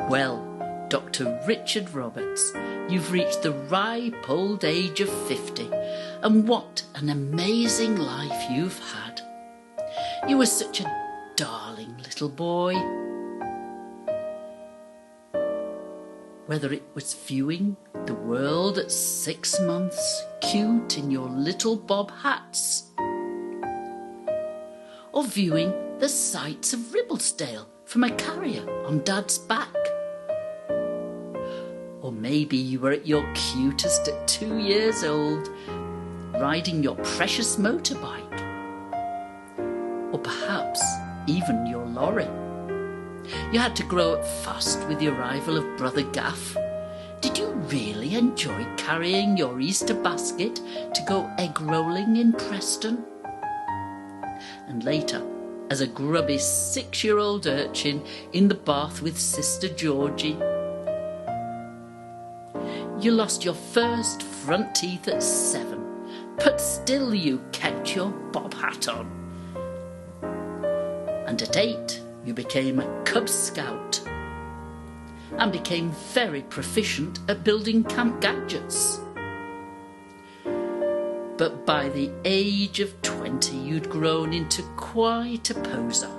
Well, Dr. Richard Roberts, you've reached the ripe old age of 50, and what an amazing life you've had. You were such a darling little boy. Whether it was viewing the world at 6 months, cute in your little bob hats, or viewing the sights of Ribblesdale from a carrier on Dad's back. Or maybe you were at your cutest at 2 years old, riding your precious motorbike. Or perhaps even your lorry. You had to grow up fast with the arrival of Brother Gaff. Did you really enjoy carrying your Easter basket to go egg rolling in Preston? And later, as a grubby 6-year-old urchin in the bath with Sister Georgie. You lost your first front teeth at 7, but still you kept your bob hat on. And at 8, you became a Cub Scout and became very proficient at building camp gadgets. But by the age of 20, you'd grown into quite a poser.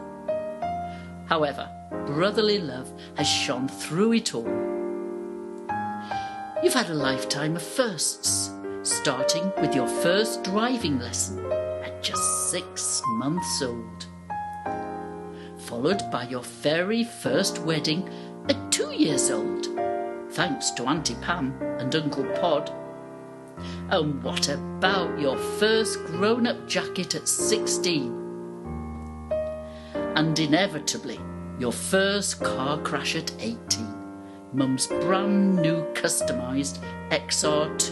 However, brotherly love has shone through it all. You've had a lifetime of firsts, starting with your first driving lesson at just 6 months old, followed by your very first wedding at 2 years old, thanks to Auntie Pam and Uncle Pod. And what about your first grown-up jacket at 16? And inevitably, your first car crash at 18, Mum's brand new customised XR2.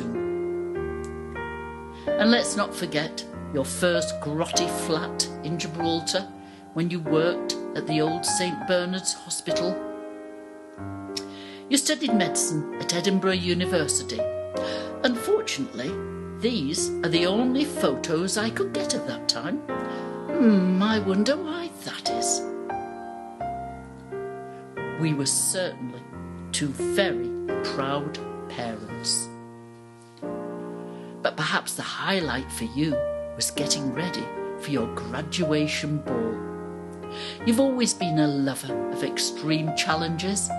And let's not forget your first grotty flat in Gibraltar when you worked at the old St Bernard's Hospital. You studied medicine at Edinburgh University. Unfortunately, these are the only photos I could get at that time. I wonder why that is. We were certainly 2 very proud parents. But perhaps the highlight for you was getting ready for your graduation ball. You've always been a lover of extreme challenges,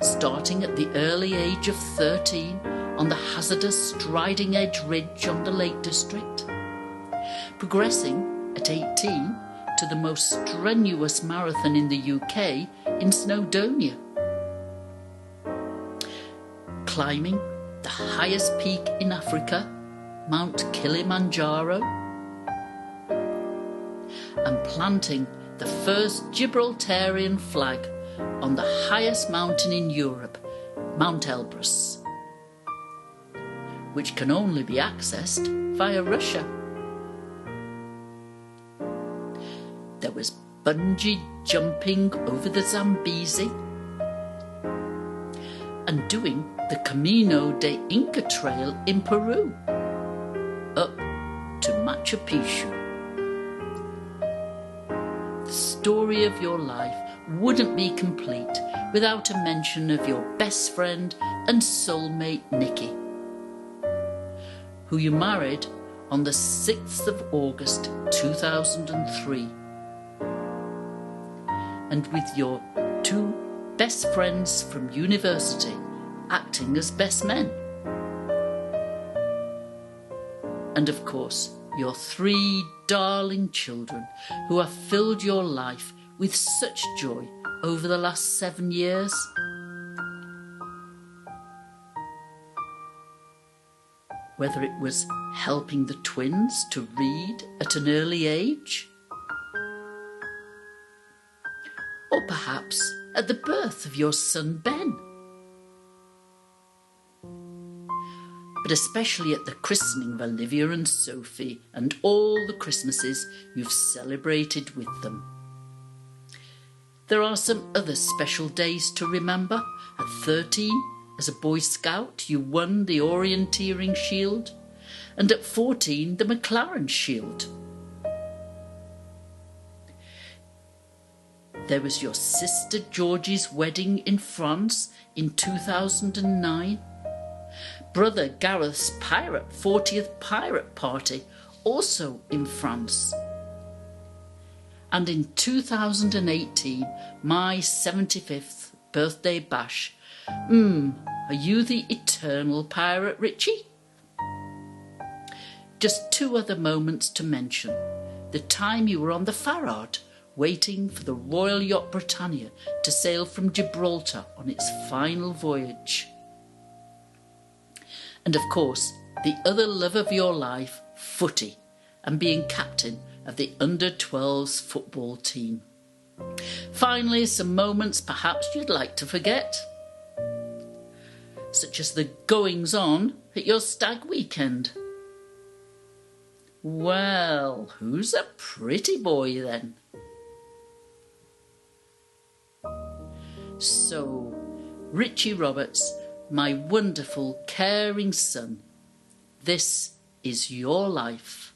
starting at the early age of 13 on the hazardous Striding Edge Ridge on the Lake District, progressing at 18 to the most strenuous marathon in the UK in Snowdonia, climbing the highest peak in Africa, Mount Kilimanjaro, and planting the first Gibraltarian flag on the highest mountain in Europe, Mount Elbrus, which can only be accessed via Russia. There was bungee jumping over the Zambezi and doing the Camino de Inca Trail in Peru, up to Machu Picchu. The story of your life wouldn't be complete without a mention of your best friend and soulmate Nikki, who you married on the 6th of August 2003, and with your 2 best friends from university acting as best men. And of course, your 3 darling children who have filled your life with such joy over the last 7 years. Whether it was helping the twins to read at an early age, or perhaps at the birth of your son Ben, but especially at the christening of Olivia and Sophie and all the Christmases you've celebrated with them. There are some other special days to remember. At 13, as a Boy Scout, you won the Orienteering Shield, and at 14, the McLaren Shield. There was your sister Georgie's wedding in France in 2009. Brother Gareth's 40th pirate party, also in France. And in 2018, my 75th birthday bash. Are you the eternal pirate, Richie? Just two other moments to mention. The time you were on the Farrard, waiting for the Royal Yacht Britannia to sail from Gibraltar on its final voyage. And of course, the other love of your life, footy, and being captain of the under-12s football team. Finally, some moments perhaps you'd like to forget, such as the goings-on at your stag weekend. Well, who's a pretty boy then? So, Richie Roberts, my wonderful, caring son, this is your life.